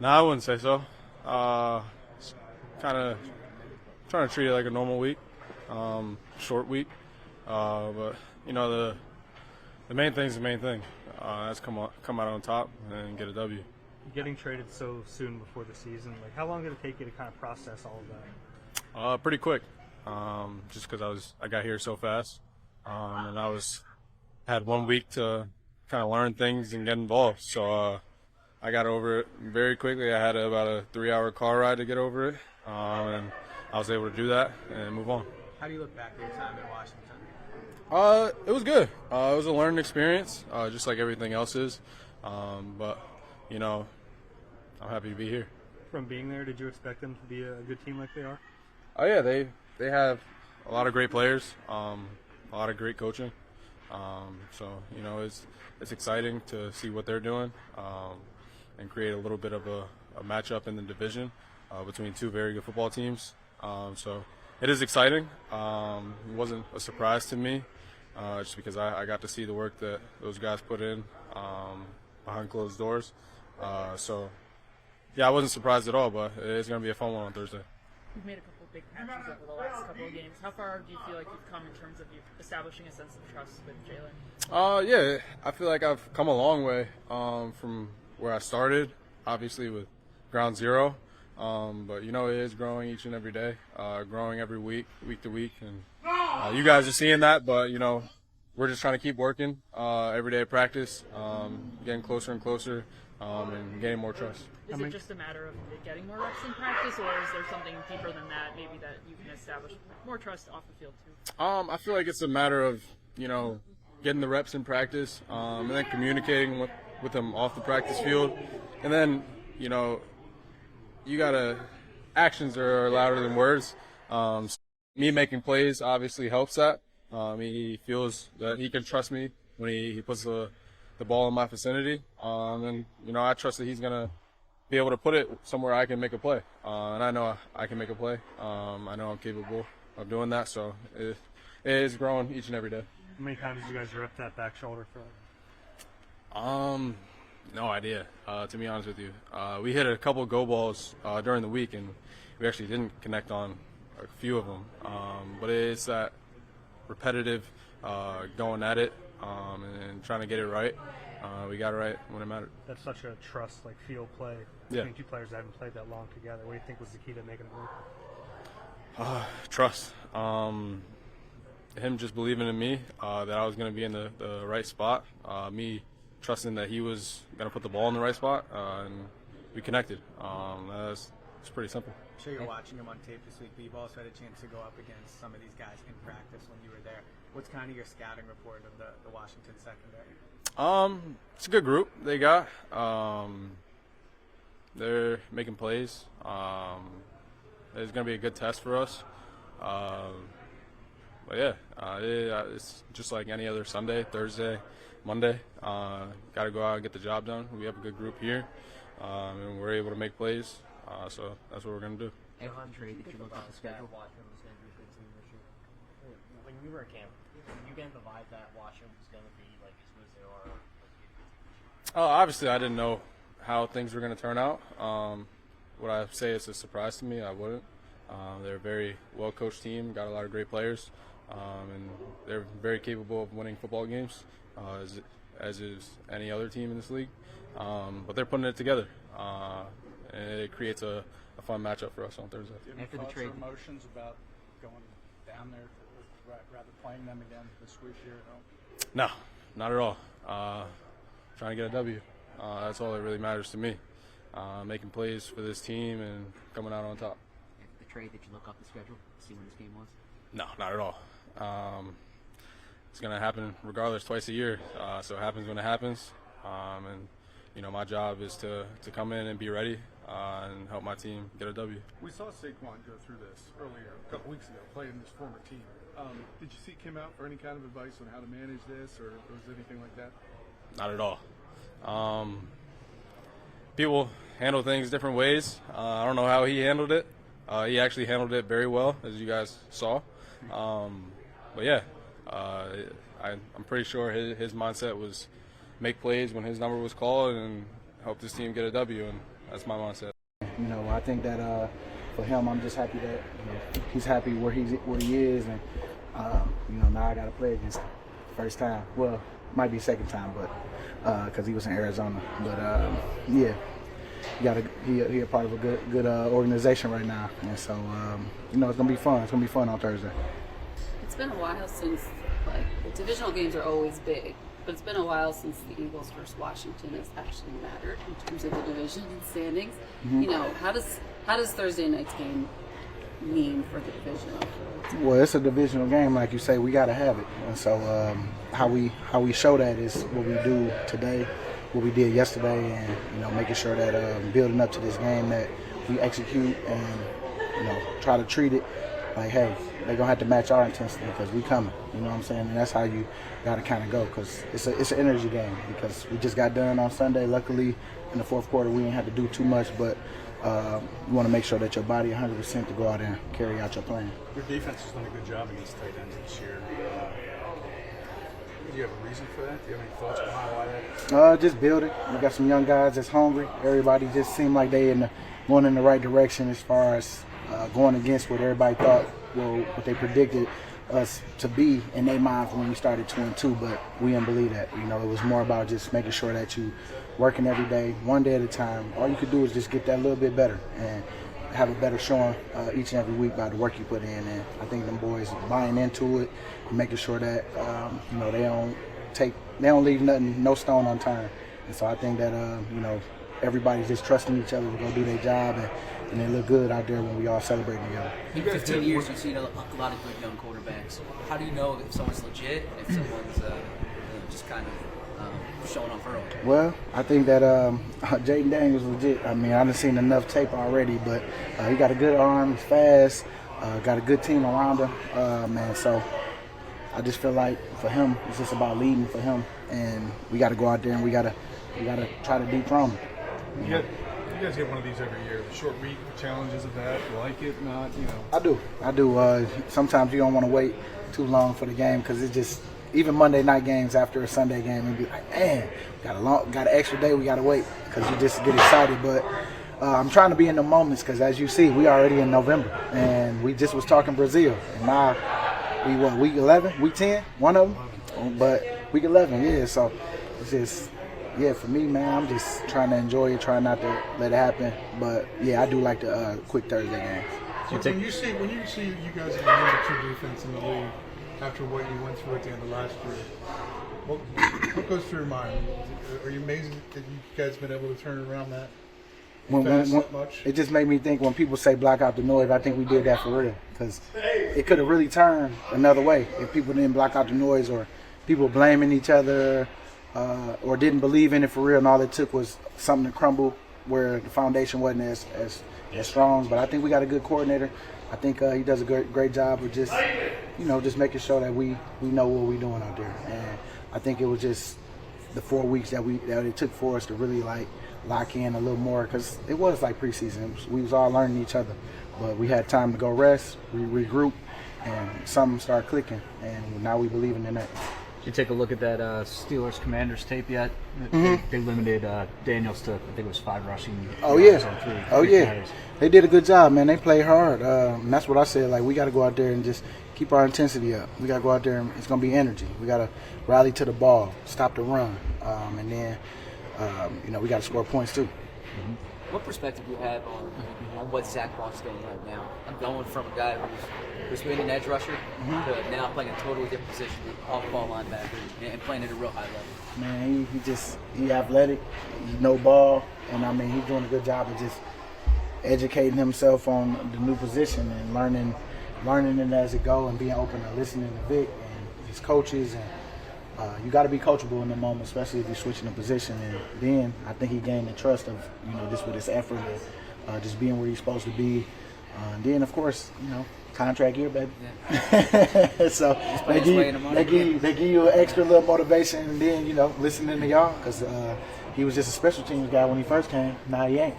No, I wouldn't say so. Kind of trying to treat it like a normal week, short week. But the main thing is the main thing. That's come out on top and get a W. Getting traded so soon before the season, like how long did it take you to kind of process all of that? Pretty quick, just because I got here so fast, and had 1 week to kind of learn things and get involved. So I got over it very quickly. I had about a 3-hour car ride to get over it, and I was able to do that and move on. How do you look back at your time in Washington? It was good. It was a learning experience, just like everything else is. But I'm happy to be here. From being there, did you expect them to be a good team like they are? Oh yeah, they have a lot of great players, a lot of great coaching. So it's exciting to see what they're doing and create a little bit of a matchup in the division between two very good football teams. So it is exciting. It wasn't a surprise to me, just because I got to see the work that those guys put in behind closed doors. So yeah, I wasn't surprised at all, but it's going to be a fun one on Thursday. You've made a couple of big patches over the last couple of games. How far do you feel like you've come in terms of you establishing a sense of trust with Jalen? Yeah, I feel like I've come a long way from where I started, obviously with ground zero. But it is growing each and every day, growing every week to week. And you guys are seeing that, but, we're just trying to keep working every day at practice, getting closer and closer, and getting more trust. Is it just a matter of getting more reps in practice, or is there something deeper than that, maybe that you can establish more trust off the field too? I feel like it's a matter of, getting the reps in practice, and then communicating with them off the practice field. And then, actions are louder than words. Me making plays obviously helps that. He feels that he can trust me when he puts the ball in my vicinity. And I trust that he's going to be able to put it somewhere I can make a play. And I know I can make a play. I know I'm capable of doing that. So it is growing each and every day. How many times did you guys rep that back shoulder for? No idea, to be honest with you. We hit a couple go balls during the week, and we actually didn't connect on a few of them. But it's that repetitive going at it and trying to get it right. We got it right when it mattered. That's such a trust, feel play between two players that haven't played that long together. What do you think was the key to making it work? Trust. Him just believing in me, that I was going to be in the right spot. Me trusting that he was going to put the ball in the right spot, and we connected. It's pretty simple. I'm sure you're watching him on tape this week, but you've also had a chance to go up against some of these guys in practice when you were there. What's kind of your scouting report of the Washington secondary? It's a good group they got. They're making plays. It's going to be a good test for us. But yeah, it's just like any other Sunday, Thursday, Monday. Got to go out and get the job done. We have a good group here, and we're able to make plays. So that's what we're going to do. Jahan trade, did you look at the schedule? When you were in camp, did you get the vibe that Washington was going to be like as good as they are? Obviously, I didn't know how things were going to turn out. Would I say it's a surprise to me? I wouldn't. They're a very well-coached team, got a lot of great players, and they're very capable of winning football games, as is any other team in this league. But they're putting it together, and it creates a fun matchup for us on Thursday. Do you have any thoughts or emotions about going down there, rather playing them again this week here at home? No, not at all. Trying to get a W. That's all that really matters to me. Making plays for this team and coming out on top. The trade, did you look up the schedule, see when this game was? No, not at all. It's going to happen regardless twice a year, so it happens when it happens. And my job is to come in and be ready and help my team get a W. We saw Saquon go through this earlier, a couple weeks ago, playing his former team. Did you see him out for any kind of advice on how to manage this, or was anything like that? Not at all. People handle things different ways. I don't know how he handled it. He actually handled it very well, as you guys saw. But yeah, I'm pretty sure his mindset was make plays when his number was called and help this team get a W, and That's my mindset. You know, I think that for him, I'm just happy that he's happy where he is, and you know, now I got to play against him. First time, well, might be second time, but because he was in Arizona. But yeah, he a part of a good organization right now, and so you know, it's gonna be fun. It's gonna be fun on Thursday. It's been a while since, like, the divisional games are always big, but it's been a while since the Eagles versus Washington has actually mattered in terms of the division standings. Mm-hmm. You know, how does Thursday night's game mean for the divisional? Well, it's a divisional game, like you say. We got to have it, and so how we show that is what we do today, what we did yesterday, and you know, making sure that building up to this game that we execute and you know, try to treat it like, hey, they're gonna have to match our intensity because we coming. You know what I'm saying? And that's how you got to kind of go, because it's an energy game. Because we just got done on Sunday. Luckily, in the fourth quarter, we didn't have to do too much, but you want to make sure that your body 100% to go out there and carry out your plan. Your defense has done a good job against tight ends this year. Do you have a reason for that? Do you have any thoughts behind why that? Just building. We got some young guys that's hungry. Everybody just seemed like they going in the right direction as far as going against what everybody thought, well, what they predicted us to be in their minds when we started 2-2, but we didn't believe that. You know, it was more about just making sure that you working every day, one day at a time. All you could do is just get that a little bit better and have a better showing each and every week by the work you put in. And I think them boys buying into it, and making sure that you know, they don't leave no stone unturned. And so I think that you know, everybody's just trusting each other to go do their job, and they look good out there when we all celebrate together. In 15 years, you've seen a lot of good young quarterbacks. How do you know if someone's legit and if someone's just kind of showing off early? Well, I think that Jaden Daniels legit. I mean, I've seen enough tape already, but he got a good arm, he's fast, got a good team around him, man. So I just feel like for him, it's just about leading for him, and we got to go out there and we got to try to dethrone him. You guys get one of these every year. The short week, the challenges of that. You like it, not, you know? I do. Sometimes you don't want to wait too long for the game because it's just, even Monday night games after a Sunday game, and be like, man, got an extra day, we got to wait, because you just get excited. But I'm trying to be in the moments, because as you see, we already in November, and we just was talking Brazil, and now week 11, week 10, one of them, but week 11, yeah. So it's just, yeah, for me, man, I'm just trying to enjoy it, trying not to let it happen. But yeah, I do like the quick Thursday games. When you see you guys in the number 2 defense in the league after what you went through at the end of last year, what goes through your mind? Are you amazed that you guys been able to turn around that fast that much? It just made me think, when people say block out the noise, I think we did that for real, because it could have really turned another way if people didn't block out the noise, or people blaming each other, or didn't believe in it for real, and all it took was something to crumble where the foundation wasn't as strong. But I think we got a good coordinator. I think he does a great job of just, you know, just making sure that we know what we're doing out there. And I think it was just the 4 weeks that it took for us to really like lock in a little more, because it was like preseason. We was all learning each other, but we had time to go rest, regroup, and something started clicking, and now we believing in that. Did you take a look at that Steelers Commanders tape yet? Mm-hmm. They limited Daniels to, I think it was 5 rushing. Oh yeah, on three carries. They did a good job, man. They played hard, and that's what I said. Like, we got to go out there and just keep our intensity up. We got to go out there, and it's gonna be energy. We got to rally to the ball, stop the run, and then you know, we got to score points too. Mm-hmm. What perspective do you have on what Zach Bond's doing right now? I'm going from a guy who's been an edge rusher to now playing a totally different position, off-ball linebacker, and playing at a real high level. Man, he athletic, he know ball, and I mean, he's doing a good job of just educating himself on the new position and learning it as it go, and being open to listening to Vic and his coaches. And you got to be coachable in the moment, especially if you're switching the position. And then I think he gained the trust of, you know, just with his effort and just being where he's supposed to be. And then, of course, you know, contract year, baby. Yeah. So they give you an extra little motivation, and then, you know, listening to y'all, because he was just a special teams guy when he first came. Now he ain't.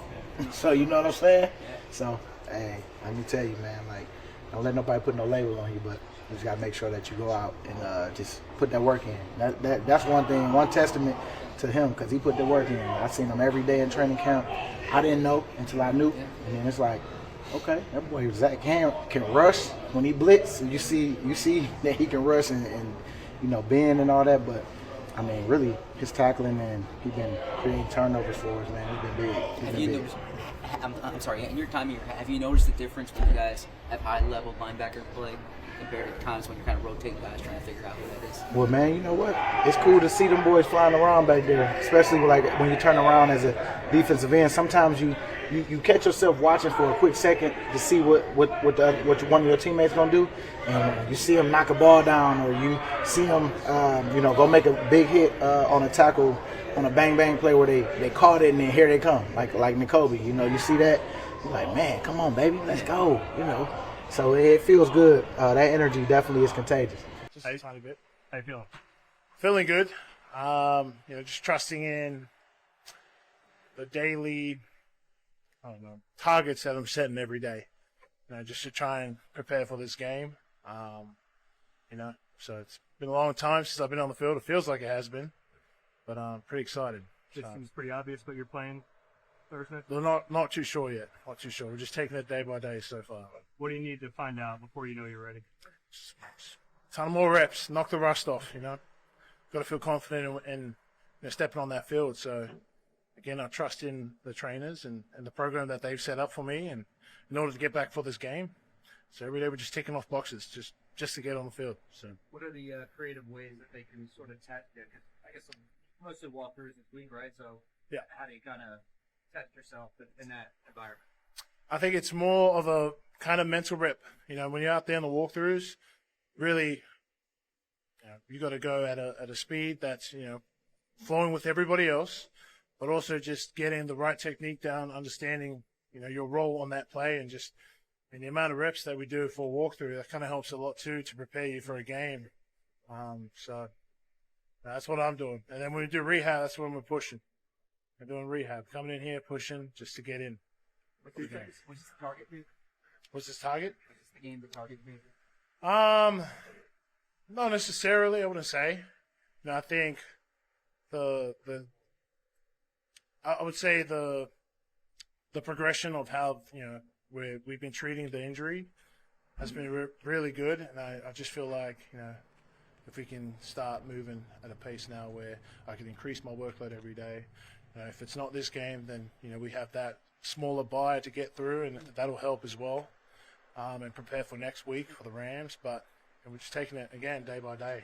So you know what I'm saying? So, hey, let me tell you, man, like, don't let nobody put no label on you, but you just got to make sure that you go out and just put that work in. That's one thing, one testament to him because he put the work in. I seen him every day in training camp. I didn't know until I knew, and then it's like, okay, that boy Zach can rush when he blitz. You see that he can rush and bend and all that. But I mean, really, his tackling and he's been creating turnovers for us, man. He's been big. Have you noticed? I'm sorry. In your time here, have you noticed the difference when you guys have high-level linebacker play compared to times when you're kind of rotating guys trying to figure out who that is? Well, man, you know what? It's cool to see them boys flying around back there, especially like when you turn around as a defensive end. Sometimes you catch yourself watching for a quick second to see what one of your teammates gonna do, and you see them knock a ball down, or you see them go make a big hit on a tackle on a bang bang play where they caught it and then here they come like N'Kobe. You see that, you're like, man, come on, baby, let's go. So it feels good. That energy definitely is contagious. Just a tiny bit. How you feeling? Feeling good. Just trusting in the daily, targets that I'm setting every day. Just to try and prepare for this game. So it's been a long time since I've been on the field. It feels like it has been, but I'm pretty excited. It seems pretty obvious, but you're playing Thursday? We're not too sure yet. Not too sure. We're just taking it day by day so far. What do you need to find out before you know you're ready? Ton more reps, knock the rust off. Got to feel confident in stepping on that field. So again, I trust in the trainers and the program that they've set up for me, and in order to get back for this game. So every day we're just ticking off boxes just to get on the field. So what are the creative ways that they can sort of test it? I guess mostly walkthroughs this week, right? So yeah, how do you kind of test yourself in that environment? I think it's more of a kind of mental rep. When you're out there in the walkthroughs, really, you got to go at a speed that's flowing with everybody else, but also just getting the right technique down, understanding your role on that play, and the amount of reps that we do for a walkthrough, that kind of helps a lot too to prepare you for a game. So that's what I'm doing. And then when we do rehab, that's when we're pushing. We're doing rehab, coming in here, pushing just to get in. What's the target? What's his target? What's the game the target? Not necessarily, I wouldn't say. I think I would say the progression of how we've been treating the injury has been really good, and I just feel like if we can start moving at a pace now where I can increase my workload every day. If it's not this game, then we have that smaller bye to get through, and that'll help as well, and prepare for next week for the Rams. But we're just taking it again day by day,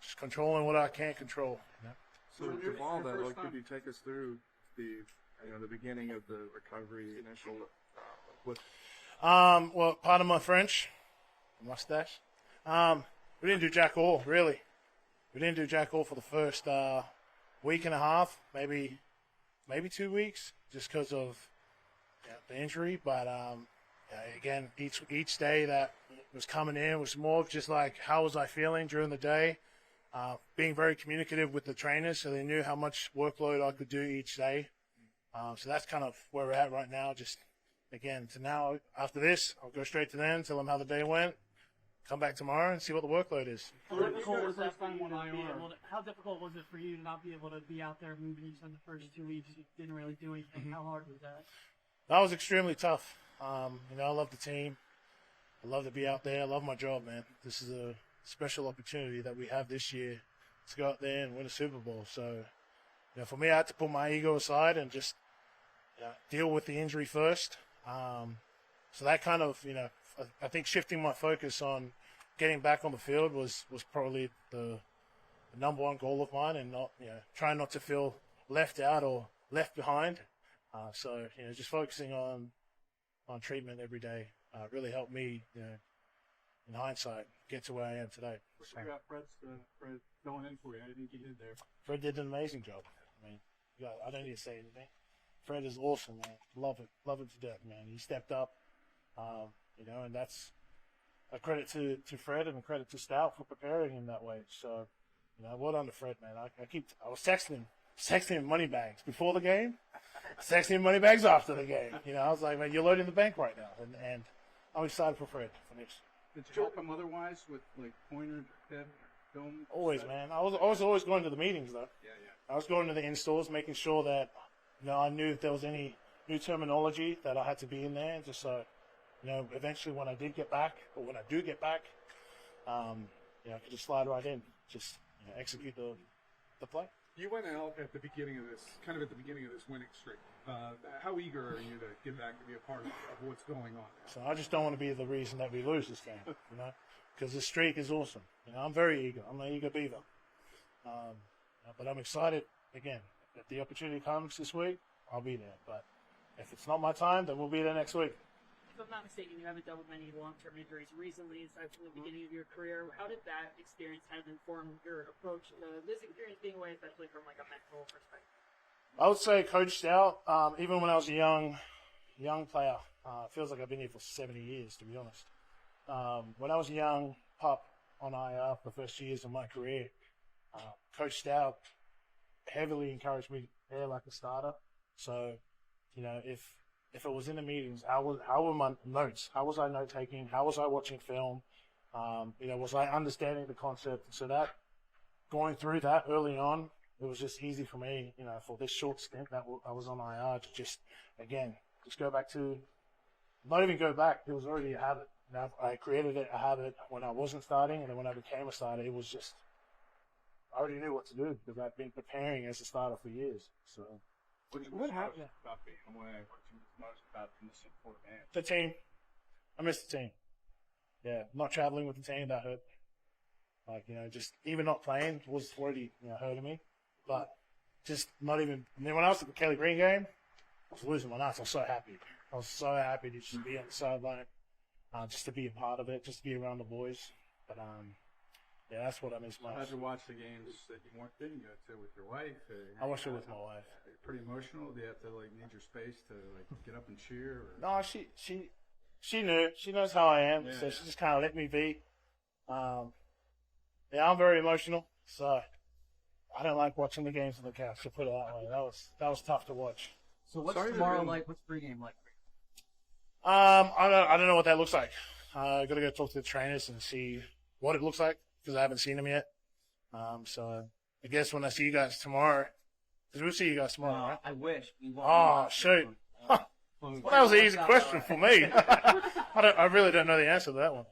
just controlling what I can't control. So Jamal, then, could you take us through the beginning of the recovery initial? Well, pardon my French, mustache. We didn't do jack all, really. We didn't do jack all for the first week and a half, maybe 2 weeks, just because of the injury. But again, each day that was coming in was more of just like, how was I feeling during the day? Being very communicative with the trainers, so they knew how much workload I could do each day. So that's kind of where we're at right now. Just again, so now after this, I'll go straight to them, tell them how the day went, come back tomorrow and see what the workload is. How difficult was that How difficult was it for you to not be able to be out there moving each in the first 2 weeks? You didn't really do anything. How hard was that? That was extremely tough. I love the team. I love to be out there. I love my job, man. This is a special opportunity that we have this year to go out there and win a Super Bowl. So, for me, I had to put my ego aside and just deal with the injury first. So that kind of, I think shifting my focus on getting back on the field was probably the number one goal of mine, and not, trying not to feel left out or left behind. So, just focusing on treatment every day really helped me, in hindsight, get to where I am today. What about Fred going in for you? I think he did there. Fred did an amazing job. I don't need to say anything. Fred is awesome, man. Love it to death, man. He stepped up, and that's a credit to Fred and a credit to Stout for preparing him that way. So, well done to Fred, man. I was texting him money bags before the game. I was texting him money bags after the game. I was like, man, you're loading the bank right now, and I'm excited for Fred for this. Did you help him otherwise with like Pointer, Pitt? film? Always, man. I was always going to the meetings though. Yeah. I was going to the installs, making sure that I knew if there was any new terminology that I had to be in there, just so eventually when I did get back, or when I do get back, I could just slide right in, just execute the play. You went out at the beginning of this winning streak. How eager are you to get back to be a part of what's going on? So I just don't want to be the reason that we lose this game, because the streak is awesome. I'm very eager. I'm an eager beaver. But I'm excited, again, if the opportunity comes this week, I'll be there. But if it's not my time, then we'll be there next week. If I'm not mistaken, you haven't dealt with many long-term injuries recently, aside from the beginning of your career. How did that experience kind of inform your approach to this experience being away, especially from like a mental perspective? I would say coached out, even when I was a young player. It feels like I've been here for 70 years, to be honest. When I was a young pup on IR for the first years of my career, Coach Stout heavily encouraged me to play like a starter. So, if it was in the meetings, how were my notes? How was I note taking? How was I watching film? Was I understanding the concept? So that going through that early on, it was just easy for me, for this short stint that I was on IR to just go back to, not even go back. It was already a habit. I created a habit when I wasn't starting, and then when I became a starter, it was just, I already knew what to do because I've been preparing as a starter for years. So, what happened about being away? What you most about missing for the band? The team. I missed the team. Yeah, not traveling with the team, that hurt. Just even not playing was already hurting me. But just not even. And then when I was at the Kelly Green game, I was losing my nuts. I was so happy. I was so happy to just be on the sideline, just to be a part of it, just to be around the boys. But that's what I miss most. How'd you watch the games that you didn't go to with your wife? I watched it with my wife. Pretty emotional. Do you have to need your space to get up and cheer? Or? No, she knew. She knows how I am, so Yeah. she just kind of let me be. I'm very emotional, so I don't like watching the games on the couch. To put it that way, that was tough to watch. So what's tomorrow like? What's pregame like? I don't know what that looks like. I got to go talk to the trainers and see what it looks like because I haven't seen them yet. So I guess when I see you guys tomorrow, because we'll see you guys tomorrow, right? I wish. Oh, shoot. Well, that was an easy question for me. I really don't know the answer to that one.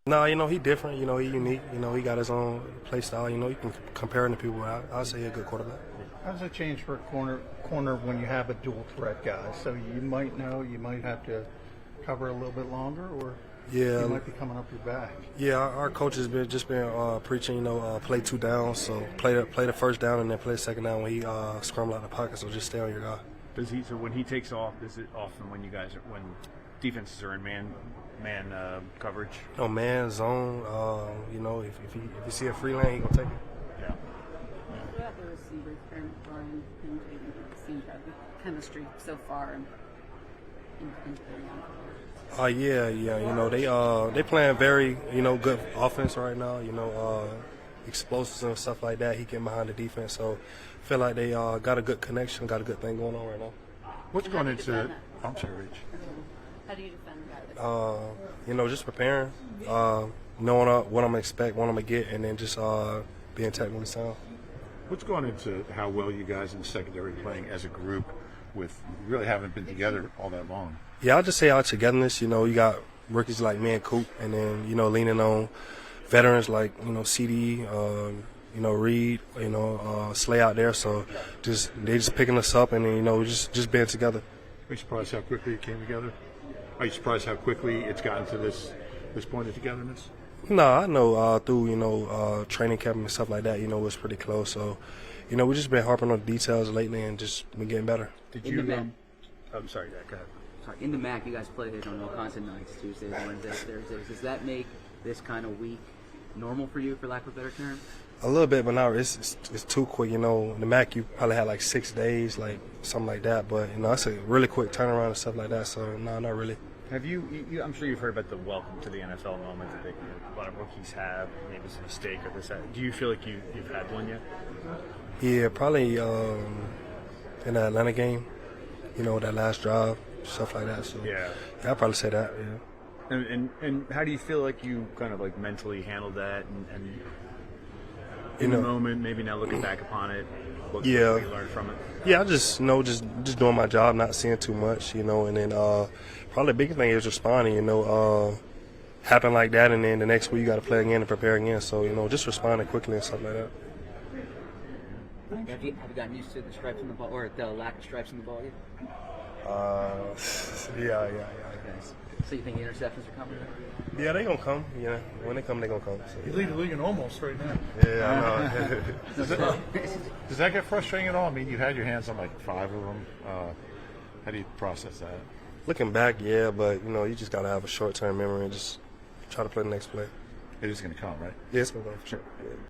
No, he different. He unique. He got his own play style. You can compare him to people. I'll say he's a good quarterback. How does it change for a corner when you have a dual threat guy? So you might have to cover a little bit longer, or you might be coming up your back. Yeah, our coach has been preaching, play 2 downs. So play the first down and then play the second down when he scramble out the pocket. So just stay on your guy. So when he takes off, is it often when when defenses are in man coverage? Man zone. If you see a free lane, he gonna take it. What about the receivers, Brian and Jaden? Seems to have the chemistry so far in they playing very good offense right now. Explosives and stuff like that. He getting behind the defense, so I feel like they got a good connection, got a good thing going on right now. What's going into? I'm sorry, Rich. How do you defend a guy like just preparing, knowing what I'm gonna expect, what I'm gonna get, and then just being technically sound. What's going into how well you guys in the secondary playing as a group? With really haven't been together all that long. Yeah, I'll just say our togetherness. You got rookies like me and Coop, and then leaning on veterans like CD, Reed, Slay out there. So they just picking us up, and then just being together. Are you surprised how quickly it came together? Are you surprised how quickly it's gotten to this point of togetherness? No, I know through training camp and stuff like that. It's pretty close. So we just been harping on the details lately and just been getting better. Did you? I'm sorry, Dad. Go ahead. Sorry, in the MAC, you guys played on all kinds of nights, Tuesdays, Wednesdays, Thursdays. Does that make this kind of week normal for you, for lack of a better term? A little bit, but now it's too quick. In the MAC, you probably had like 6 days, like something like that. But it's a really quick turnaround and stuff like that. So no, not really. Have you? I'm sure you've heard about the welcome to the NFL moment that a lot of rookies have. Maybe it's a mistake or this. That. Do you feel like you've had one yet? Yeah, probably in the Atlanta game. That last drive, stuff like that. So yeah, I'd probably say that. Yeah. And how do you feel like you kind of like mentally handled that? And in the moment, maybe now looking back upon it, what you learned from it? Yeah, I just just doing my job, not seeing too much, and then probably the biggest thing is responding. Happen like that, and then the next week you got to play again and prepare again. So just responding quickly and stuff like that. Have you gotten used to the stripes in the ball, or the lack of stripes in the ball yet? Yeah. So you think the interceptions are coming? Yeah, they gonna come. Yeah, when they come, they gonna come. So, You lead the league in almost right now. Yeah, I know. Does that get frustrating at all? I mean, you had your hands on like 5 of them. How do you process that? Looking back, yeah, but you just gotta have a short-term memory and just try to play the next play. It is going to come, right? Yeah, it's gonna come for sure. Yeah.